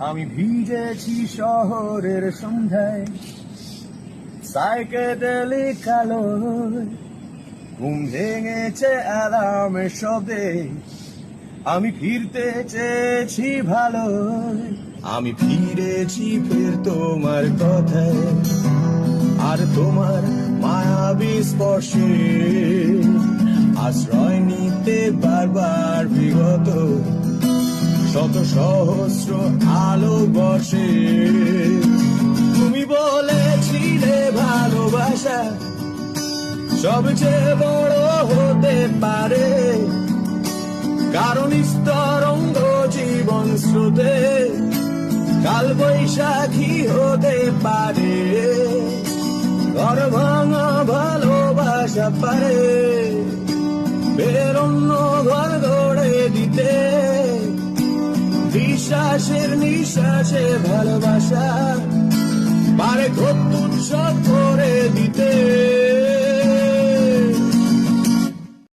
আমি ভিজেছি শহরের সন্ধ্যায়, সাইকেডেলিক আলোয়, ঘুম ভেঙেছে অ্যালার্মের শব্দে, আমি ফিরতে চেয়েছি ভালো, আমি ফিরেছি ফের তোমার কথায়, আর তোমার মায়াবী স্পর্শে আশ্রয় নিতে বারবার বিগত শত সহস্র আলো বর্ষে। তুমি বলেছিলে ভালোবাসা সবচেয়ে বড় হতে পারে, কারণ স্তরঙ্গ জীবন স্রোতে কাল বৈশাখী হতে পারে, ঘর ভাঙা ভালোবাসা পারে বেরোন্য ঘর গড়ে দিতে, বিশ্বাসের নিঃশ্বাসে ভালোবাসা পারে খুব তুচ্ছ